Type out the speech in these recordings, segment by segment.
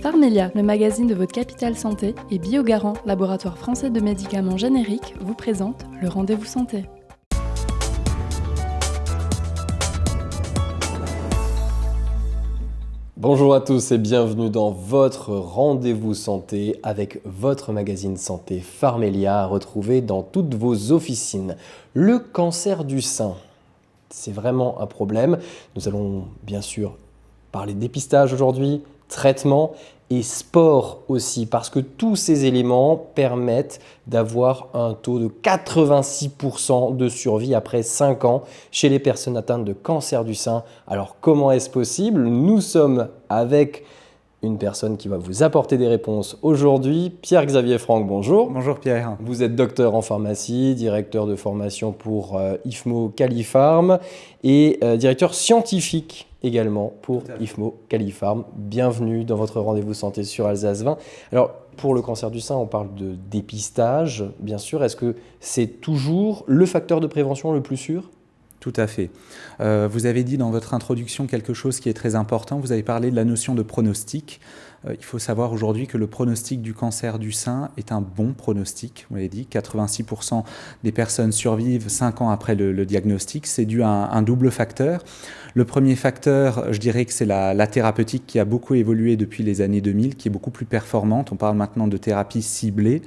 Pharmelia, le magazine de votre Capital Santé, et Biogarant, laboratoire français de médicaments génériques, vous présente le Rendez-vous Santé. Bonjour à tous et bienvenue dans votre Rendez-vous Santé avec votre magazine santé Pharmelia à retrouver dans toutes vos officines. Le cancer du sein, c'est vraiment un problème. Nous allons bien sûr parler dépistage aujourd'hui, traitement et sport aussi, parce que tous ces éléments permettent d'avoir un taux de 86% de survie après 5 ans chez les personnes atteintes de cancer du sein. Alors comment est-ce possible? Nous sommes avec une personne qui va vous apporter des réponses aujourd'hui. Pierre-Xavier Franck, bonjour. Bonjour Pierre. Vous êtes docteur en pharmacie, directeur de formation pour IFMO Califarm et directeur scientifique également pour IFMO Califarm. Bienvenue dans votre rendez-vous santé sur Alsace 20. Alors, pour le cancer du sein, on parle de dépistage, bien sûr. Est-ce que c'est toujours le facteur de prévention le plus sûr ? Tout à fait. Vous avez dit dans votre introduction quelque chose qui est très important. Vous avez parlé de la notion de pronostic. Il faut savoir aujourd'hui que le pronostic du cancer du sein est un bon pronostic. Vous l'avez dit, 86% des personnes survivent 5 ans après le diagnostic. C'est dû à un double facteur. Le premier facteur, je dirais que c'est la thérapeutique qui a beaucoup évolué depuis les années 2000, qui est beaucoup plus performante. On parle maintenant de thérapie ciblée.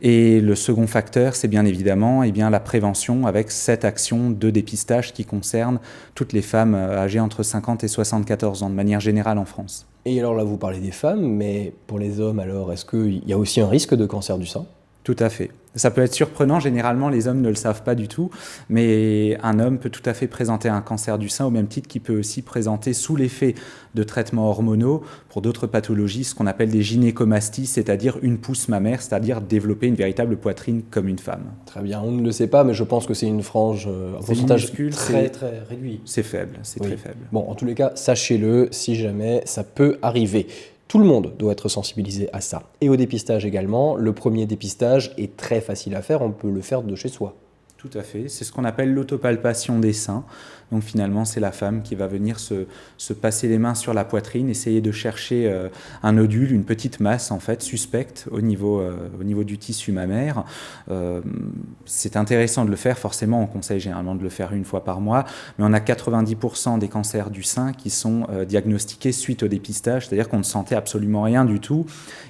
Et le second facteur, c'est bien évidemment la prévention avec cette action de dépistage qui concerne toutes les femmes âgées entre 50 et 74 ans de manière générale en France. Et alors là, vous parlez des femmes, mais pour les hommes, alors, est-ce qu'il y a aussi un risque de cancer du sein ? Tout à fait. Ça peut être surprenant, généralement les hommes ne le savent pas du tout, mais un homme peut tout à fait présenter un cancer du sein au même titre qu'il peut aussi présenter sous l'effet de traitements hormonaux pour d'autres pathologies, ce qu'on appelle des gynécomasties, c'est-à-dire une pousse mammaire, c'est-à-dire développer une véritable poitrine comme une femme. Très bien, on ne le sait pas, mais je pense que c'est une frange, un pourcentage très réduit. C'est faible, c'est très faible. Bon, en tous les cas, sachez-le, si jamais ça peut arriver. Tout le monde doit être sensibilisé à ça. Et au dépistage également. Le premier dépistage est très facile à faire, on peut le faire de chez soi. Tout à fait, c'est ce qu'on appelle l'autopalpation des seins. Donc finalement, c'est la femme qui va venir se passer les mains sur la poitrine, essayer de chercher un nodule, une petite masse en fait suspecte au niveau du tissu mammaire. C'est intéressant de le faire, forcément on conseille généralement de le faire 1 fois par mois, mais on a 90% des cancers du sein qui sont diagnostiqués suite au dépistage, c'est-à-dire qu'on ne sentait absolument rien du tout,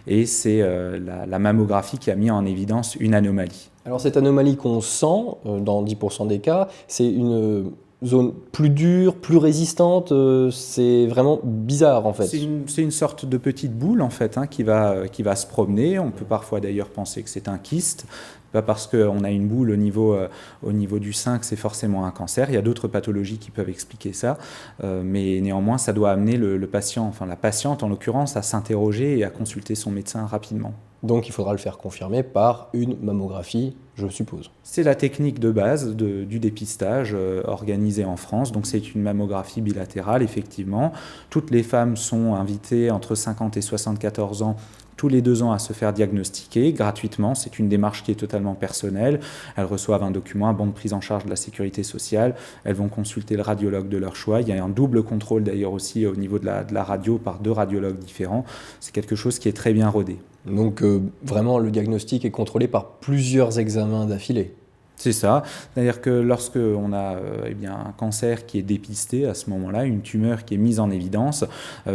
et c'est la mammographie qui a mis en évidence une anomalie. Alors cette anomalie qu'on sent, dans 10% des cas, c'est une zone plus dure, plus résistante, c'est vraiment bizarre en fait. C'est une sorte de petite boule en fait qui va se promener. On peut parfois d'ailleurs penser que c'est un kyste. Pas parce qu'on a une boule au niveau du sein que c'est forcément un cancer. Il y a d'autres pathologies qui peuvent expliquer ça, mais néanmoins ça doit amener le patient, enfin la patiente en l'occurrence, à s'interroger et à consulter son médecin rapidement. Donc il faudra le faire confirmer par une mammographie, je suppose. C'est la technique de base du dépistage organisé en France. Donc c'est une mammographie bilatérale, effectivement. Toutes les femmes sont invitées entre 50 et 74 ans tous les 2 ans à se faire diagnostiquer gratuitement. C'est une démarche qui est totalement personnelle. Elles reçoivent un document, un bon de prise en charge de la sécurité sociale. Elles vont consulter le radiologue de leur choix. Il y a un double contrôle d'ailleurs aussi au niveau de la radio par 2 radiologues différents. C'est quelque chose qui est très bien rodé. Donc vraiment le diagnostic est contrôlé par plusieurs examens d'affilée. C'est ça. C'est-à-dire que lorsque on a un cancer qui est dépisté à ce moment-là, une tumeur qui est mise en évidence,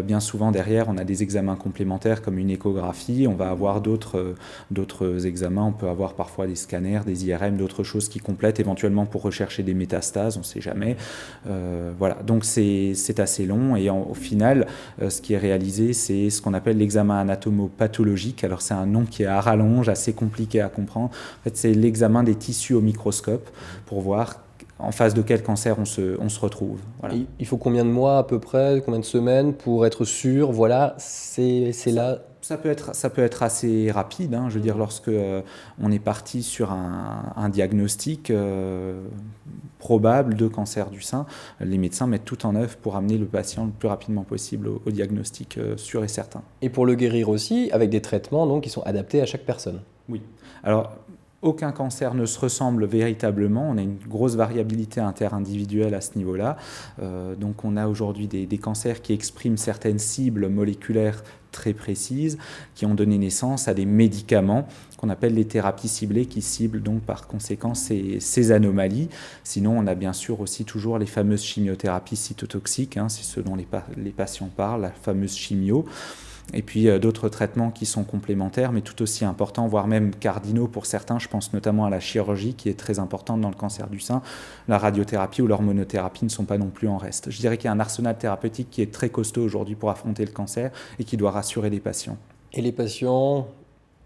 bien souvent derrière on a des examens complémentaires comme une échographie, on va avoir d'autres examens, on peut avoir parfois des scanners, des IRM, d'autres choses qui complètent éventuellement pour rechercher des métastases, on ne sait jamais. Voilà, donc c'est assez long et au final, ce qui est réalisé, c'est ce qu'on appelle l'examen anatomopathologique. Alors c'est un nom qui est à rallonge, assez compliqué à comprendre. En fait, c'est l'examen des tissus au microscope pour voir en face de quel cancer on se retrouve. Voilà. Il faut combien de mois à peu près, combien de semaines pour être sûr, voilà, c'est là. Ça peut être assez rapide, je veux dire, lorsque on est parti sur un diagnostic probable de cancer du sein, les médecins mettent tout en œuvre pour amener le patient le plus rapidement possible au diagnostic sûr et certain. Et pour le guérir aussi, avec des traitements donc, qui sont adaptés à chaque personne. Oui. Alors, aucun cancer ne se ressemble véritablement. On a une grosse variabilité interindividuelle à ce niveau-là. Donc on a aujourd'hui des cancers qui expriment certaines cibles moléculaires très précises, qui ont donné naissance à des médicaments qu'on appelle les thérapies ciblées, qui ciblent donc par conséquent ces anomalies. Sinon, on a bien sûr aussi toujours les fameuses chimiothérapies cytotoxiques, c'est ce dont les patients parlent, la fameuse chimio. Et puis d'autres traitements qui sont complémentaires, mais tout aussi importants, voire même cardinaux pour certains. Je pense notamment à la chirurgie, qui est très importante dans le cancer du sein. La radiothérapie ou l'hormonothérapie ne sont pas non plus en reste. Je dirais qu'il y a un arsenal thérapeutique qui est très costaud aujourd'hui pour affronter le cancer et qui doit rassurer les patients. Et les patients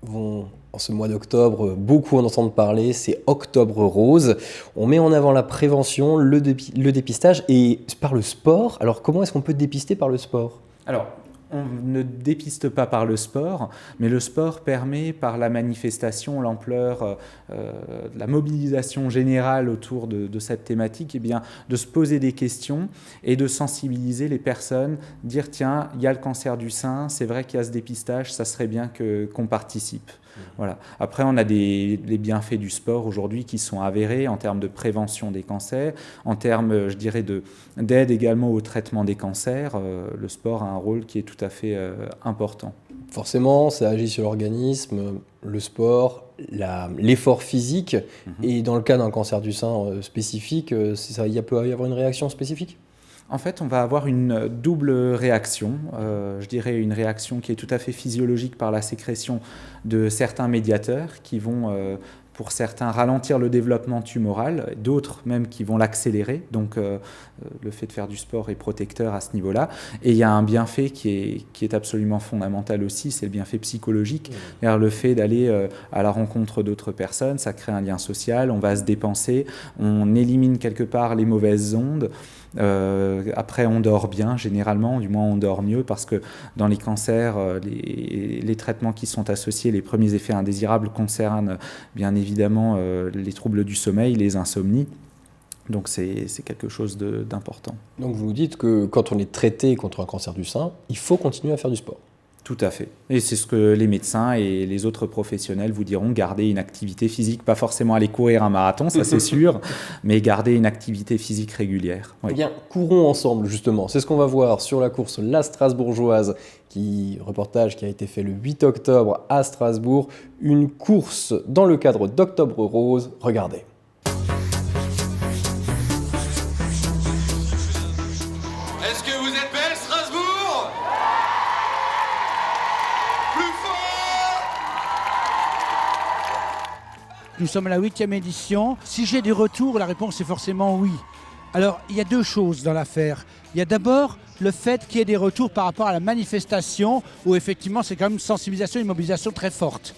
vont, en ce mois d'octobre, beaucoup en entendre parler, c'est Octobre Rose. On met en avant la prévention, le dépistage et par le sport. Alors comment est-ce qu'on peut dépister par le sport ? Alors, on ne dépiste pas par le sport, mais le sport permet, par la manifestation, l'ampleur, la mobilisation générale autour de cette thématique, de se poser des questions et de sensibiliser les personnes, dire tiens, il y a le cancer du sein, c'est vrai qu'il y a ce dépistage, ça serait bien qu'on participe. Voilà. Après, on a les bienfaits du sport aujourd'hui qui sont avérés en termes de prévention des cancers, en termes, je dirais, d'aide également au traitement des cancers. Le sport a un rôle qui est tout à fait important. Forcément, ça agit sur l'organisme, le sport, l'effort physique. Et dans le cas d'un cancer du sein spécifique, il peut y avoir une réaction spécifique ? En fait, on va avoir une double réaction, je dirais une réaction qui est tout à fait physiologique par la sécrétion de certains médiateurs qui vont, pour certains, ralentir le développement tumoral, d'autres même qui vont l'accélérer. Donc, le fait de faire du sport est protecteur à ce niveau-là. Et il y a un bienfait qui est absolument fondamental aussi, c'est le bienfait psychologique. Le fait d'aller à la rencontre d'autres personnes, ça crée un lien social, on va se dépenser, on élimine quelque part les mauvaises ondes. Après, on dort bien, généralement, du moins on dort mieux, parce que dans les cancers, les traitements qui sont associés, les premiers effets indésirables concernent bien évidemment les troubles du sommeil, les insomnies. Donc c'est quelque chose d'important. Donc vous nous dites que quand on est traité contre un cancer du sein, il faut continuer à faire du sport. Tout à fait. Et c'est ce que les médecins et les autres professionnels vous diront, garder une activité physique, pas forcément aller courir un marathon, ça c'est sûr, mais garder une activité physique régulière. Oui. Eh bien, courons ensemble justement. C'est ce qu'on va voir sur la course La Strasbourgeoise, reportage qui a été fait le 8 octobre à Strasbourg. Une course dans le cadre d'Octobre Rose. Regardez. Est-ce que vous êtes belle, Strasbourg? Plus fort! Nous sommes à la 8e édition. Si j'ai des retours, la réponse est forcément oui. Alors, il y a deux choses dans l'affaire. Il y a d'abord le fait qu'il y ait des retours par rapport à la manifestation, où effectivement c'est quand même une sensibilisation, une mobilisation très forte.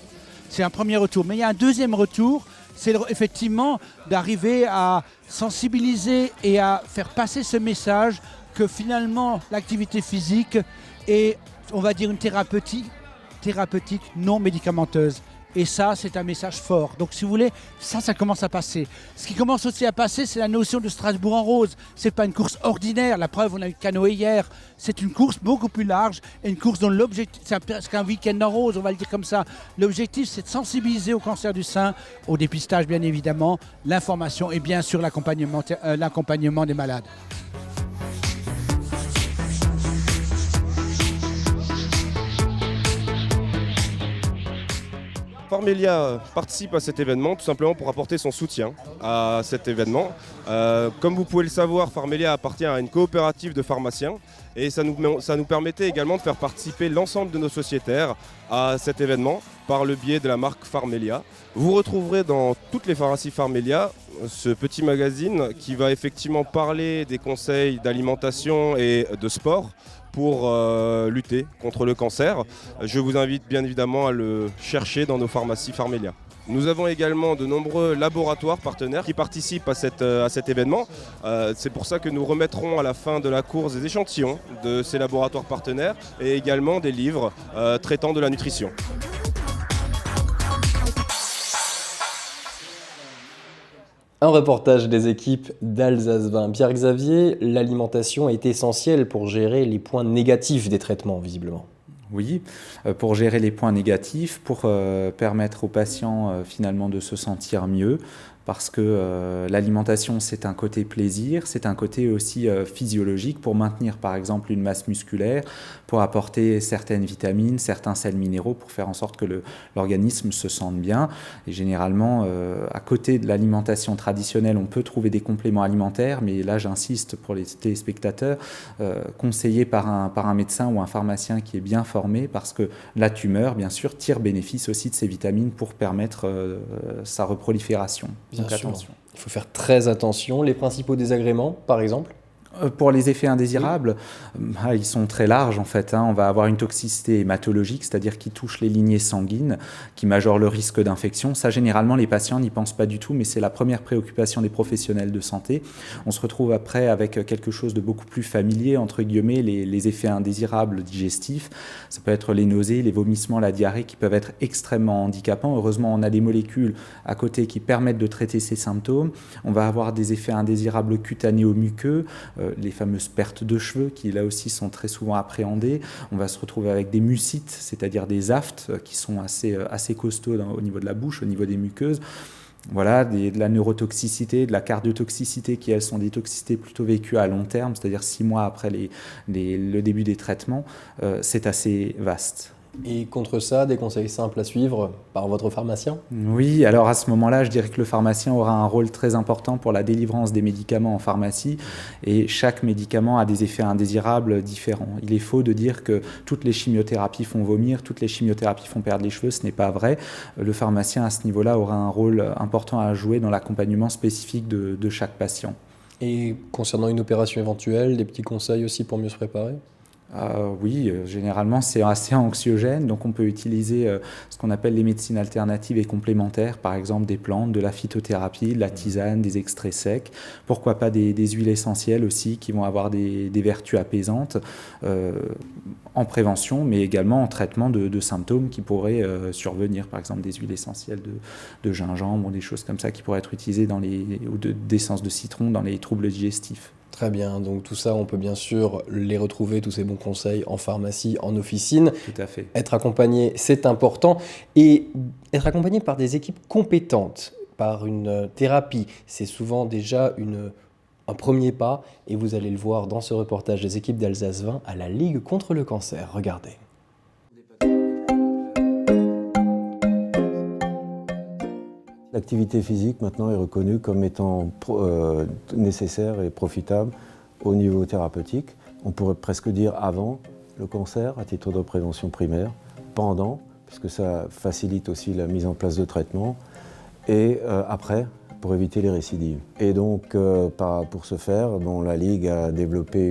C'est un premier retour. Mais il y a un deuxième retour, c'est effectivement d'arriver à sensibiliser et à faire passer ce message que finalement l'activité physique est, on va dire, une thérapeutique non médicamenteuse. Et ça, c'est un message fort. Donc, si vous voulez, ça commence à passer. Ce qui commence aussi à passer, c'est la notion de Strasbourg en rose. Ce n'est pas une course ordinaire. La preuve, on a eu le canoë hier. C'est une course beaucoup plus large et une course dont l'objectif, c'est presque un week-end en rose, on va le dire comme ça. L'objectif, c'est de sensibiliser au cancer du sein, au dépistage, bien évidemment, l'information et bien sûr l'accompagnement des malades. Pharmelia participe à cet événement tout simplement pour apporter son soutien à cet événement. Comme vous pouvez le savoir, Pharmelia appartient à une coopérative de pharmaciens et ça nous permettait également de faire participer l'ensemble de nos sociétaires à cet événement par le biais de la marque Pharmelia. Vous retrouverez dans toutes les pharmacies Pharmelia ce petit magazine qui va effectivement parler des conseils d'alimentation et de sport pour lutter contre le cancer. Je vous invite bien évidemment à le chercher dans nos pharmacies Pharmelia. Nous avons également de nombreux laboratoires partenaires qui participent à cet événement. C'est pour ça que nous remettrons à la fin de la course des échantillons de ces laboratoires partenaires et également des livres traitant de la nutrition. Un reportage des équipes d'Alsace 20. Pierre-Xavier, l'alimentation est essentielle pour gérer les points négatifs des traitements, visiblement. Oui, pour gérer les points négatifs, pour permettre aux patients finalement de se sentir mieux, parce que l'alimentation, c'est un côté plaisir, c'est un côté aussi physiologique pour maintenir par exemple une masse musculaire, pour apporter certaines vitamines, certains sels minéraux, pour faire en sorte que l'organisme se sente bien. Et généralement, à côté de l'alimentation traditionnelle, on peut trouver des compléments alimentaires, mais là j'insiste pour les téléspectateurs, conseillés par un médecin ou un pharmacien qui est bien formé, parce que la tumeur, bien sûr, tire bénéfice aussi de ces vitamines pour permettre sa reprolifération. Bien Donc sûr. attention. Il faut faire très attention. Les principaux désagréments, par exemple? Pour les effets indésirables, ils sont très larges en fait. On va avoir une toxicité hématologique, c'est-à-dire qui touche les lignées sanguines, qui majore le risque d'infection. Ça, généralement, les patients n'y pensent pas du tout, mais c'est la première préoccupation des professionnels de santé. On se retrouve après avec quelque chose de beaucoup plus familier, entre guillemets, les effets indésirables digestifs. Ça peut être les nausées, les vomissements, la diarrhée, qui peuvent être extrêmement handicapants. Heureusement, on a des molécules à côté qui permettent de traiter ces symptômes. On va avoir des effets indésirables cutanés-muqueux, les fameuses pertes de cheveux qui là aussi sont très souvent appréhendées. On va se retrouver avec des mucites, c'est-à-dire des aftes qui sont assez costauds au niveau de la bouche, au niveau des muqueuses. Voilà, de la neurotoxicité, de la cardiotoxicité qui, elles, sont des toxicités plutôt vécues à long terme, c'est-à-dire 6 mois après le début des traitements. C'est assez vaste. Et contre ça, des conseils simples à suivre par votre pharmacien? Oui, alors à ce moment-là, je dirais que le pharmacien aura un rôle très important pour la délivrance des médicaments en pharmacie, et chaque médicament a des effets indésirables différents. Il est faux de dire que toutes les chimiothérapies font vomir, toutes les chimiothérapies font perdre les cheveux, ce n'est pas vrai. Le pharmacien à ce niveau-là aura un rôle important à jouer dans l'accompagnement spécifique de chaque patient. Et concernant une opération éventuelle, des petits conseils aussi pour mieux se préparer? Oui, généralement c'est assez anxiogène, donc on peut utiliser ce qu'on appelle les médecines alternatives et complémentaires, par exemple des plantes, de la phytothérapie, de la tisane, des extraits secs, pourquoi pas des huiles essentielles aussi qui vont avoir des vertus apaisantes en prévention, mais également en traitement de symptômes qui pourraient survenir, par exemple des huiles essentielles de gingembre ou des choses comme ça qui pourraient être utilisées ou d'essence de citron dans les troubles digestifs. Très bien, donc tout ça, on peut bien sûr les retrouver, tous ces bons conseils, en pharmacie, en officine. Tout à fait. Être accompagné, c'est important. Et être accompagné par des équipes compétentes, par une thérapie, c'est souvent déjà un premier pas. Et vous allez le voir dans ce reportage des équipes d'Alsace 20 à la Ligue contre le cancer. Regardez. L'activité physique maintenant est reconnue comme étant nécessaire et profitable au niveau thérapeutique. On pourrait presque dire avant le cancer à titre de prévention primaire, pendant, puisque ça facilite aussi la mise en place de traitements, et après, pour éviter les récidives. Et donc, pour ce faire, la Ligue a développé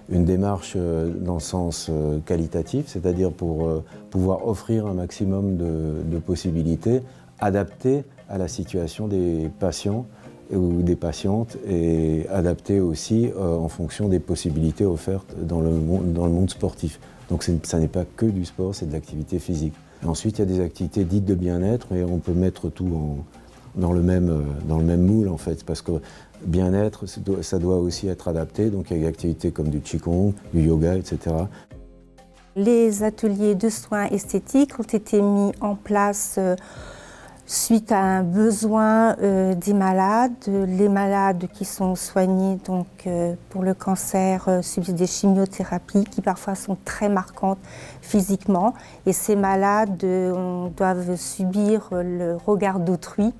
une démarche dans le sens qualitatif, c'est-à-dire pour pouvoir offrir un maximum de possibilités adapté à la situation des patients ou des patientes et adapté aussi en fonction des possibilités offertes dans le monde sportif. Donc ça n'est pas que du sport, c'est de l'activité physique. Et ensuite, il y a des activités dites de bien-être, mais on peut mettre tout dans le même moule en fait, parce que bien-être, ça doit aussi être adapté. Donc il y a des activités comme du qigong, du yoga, etc. Les ateliers de soins esthétiques ont été mis en place suite à un besoin des malades. Les malades qui sont soignés donc, pour le cancer subissent des chimiothérapies qui parfois sont très marquantes physiquement. Et ces malades doivent subir le regard d'autrui.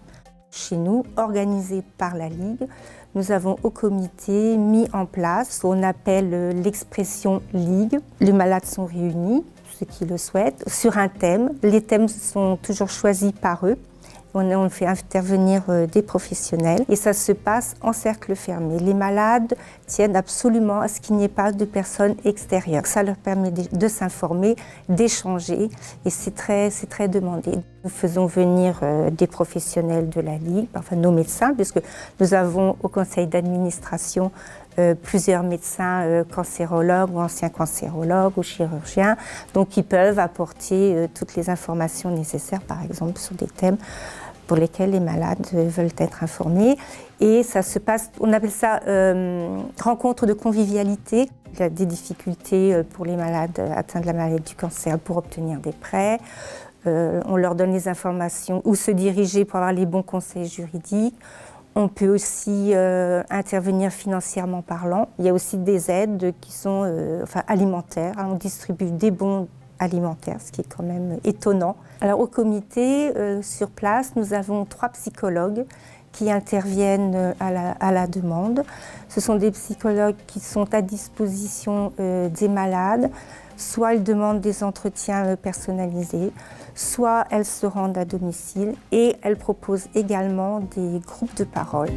Chez nous, organisé par la Ligue, nous avons au comité mis en place ce qu'on appelle l'expression Ligue. Les malades sont réunis, ceux qui le souhaitent, sur un thème. Les thèmes sont toujours choisis par eux. On fait intervenir des professionnels et ça se passe en cercle fermé. Les malades tiennent absolument à ce qu'il n'y ait pas de personnes extérieures. Ça leur permet de s'informer, d'échanger et c'est très demandé. Nous faisons venir des professionnels de la Ligue, enfin nos médecins, puisque nous avons au conseil d'administration plusieurs médecins cancérologues ou anciens cancérologues ou chirurgiens, donc ils peuvent apporter toutes les informations nécessaires, par exemple sur des thèmes pour lesquels les malades veulent être informés. Et ça se passe, on appelle ça rencontre de convivialité. Il y a des difficultés pour les malades atteints de la maladie du cancer pour obtenir des prêts. On leur donne les informations où se diriger pour avoir les bons conseils juridiques. On peut aussi intervenir financièrement parlant. Il y a aussi des aides qui sont alimentaires. On distribue des bons alimentaires, ce qui est quand même étonnant. Alors au comité, sur place, nous avons 3 psychologues qui interviennent à la demande. Ce sont des psychologues qui sont à disposition des malades. Soit elles demandent des entretiens personnalisés, soit elles se rendent à domicile et elles proposent également des groupes de parole.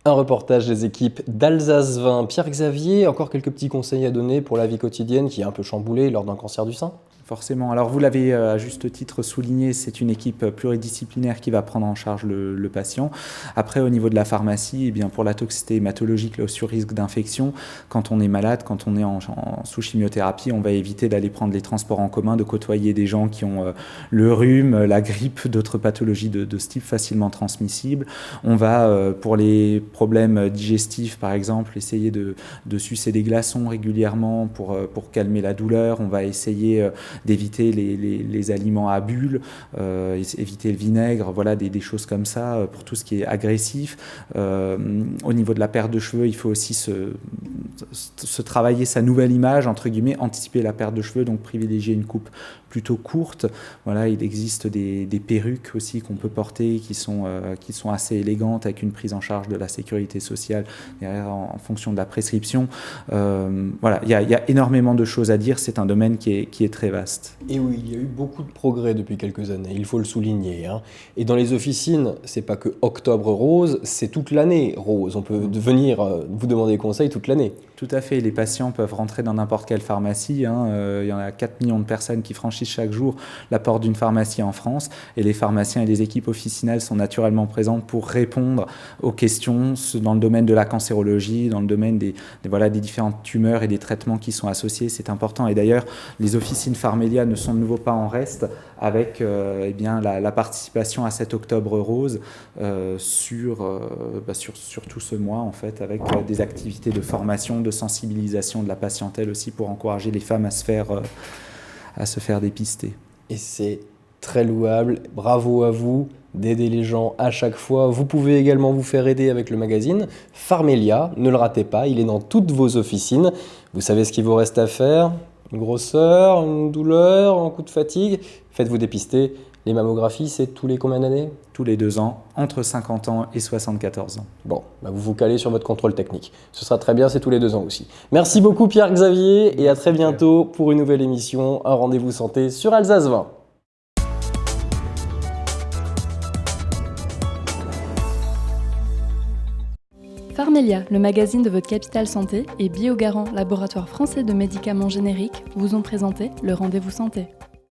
Un reportage des équipes d'Alsace 20. Pierre-Xavier, encore quelques petits conseils à donner pour la vie quotidienne qui est un peu chamboulée lors d'un cancer du sein ? Forcément. Alors vous l'avez à juste titre souligné, c'est une équipe pluridisciplinaire qui va prendre en charge le patient. Après, au niveau de la pharmacie, eh bien, pour la toxicité hématologique, le sur-risque d'infection, quand on est malade, quand on est sous chimiothérapie, on va éviter d'aller prendre les transports en commun, de côtoyer des gens qui ont le rhume, la grippe, d'autres pathologies de ce type facilement transmissibles. On va, pour les problèmes digestifs par exemple, essayer de sucer des glaçons régulièrement pour calmer la douleur. On va essayer d'éviter les aliments à bulles, éviter le vinaigre, voilà, des choses comme ça pour tout ce qui est agressif. Au niveau de la perte de cheveux, il faut aussi se travailler sa nouvelle image, entre guillemets, anticiper la perte de cheveux, donc privilégier une coupe plutôt courte. Voilà, il existe des perruques aussi qu'on peut porter qui sont assez élégantes avec une prise en charge de la sécurité sociale derrière en fonction de la prescription. Voilà, il y a énormément de choses à dire, c'est un domaine qui est très vaste. Et oui, il y a eu beaucoup de progrès depuis quelques années, il faut le souligner, hein. Et dans les officines, c'est pas que octobre rose, c'est toute l'année rose. On peut venir vous demander conseil toute l'année. Tout à fait, les patients peuvent rentrer dans n'importe quelle pharmacie. Il y en a 4 millions de personnes qui franchissent chaque jour la porte d'une pharmacie en France. Et les pharmaciens et les équipes officinales sont naturellement présentes pour répondre aux questions dans le domaine de la cancérologie, dans le domaine des différentes tumeurs et des traitements qui sont associés. C'est important. Et d'ailleurs, les officines Pharmélia ne sont de nouveau pas en reste avec la participation à cet octobre rose sur tout ce mois, en fait, avec des activités de formation, de sensibilisation de la patientèle aussi pour encourager les femmes à se faire dépister. Et c'est très louable, bravo à vous d'aider les gens à chaque fois. Vous pouvez également vous faire aider avec le magazine Pharmélia, ne le ratez pas, il est dans toutes vos officines. Vous savez ce qu'il vous reste à faire, une grosseur, une douleur, un coup de fatigue, faites-vous dépister. Les mammographies, c'est tous les combien d'années ? Tous les 2 ans, entre 50 ans et 74 ans. Bon, vous vous calez sur votre contrôle technique. Ce sera très bien, c'est tous les 2 ans aussi. Merci beaucoup Pierre-Xavier et à très bientôt pour une nouvelle émission, un rendez-vous santé sur Alsace 20. Pharmélia, le magazine de votre Capital Santé, et Biogarant, laboratoire français de médicaments génériques, vous ont présenté le rendez-vous santé.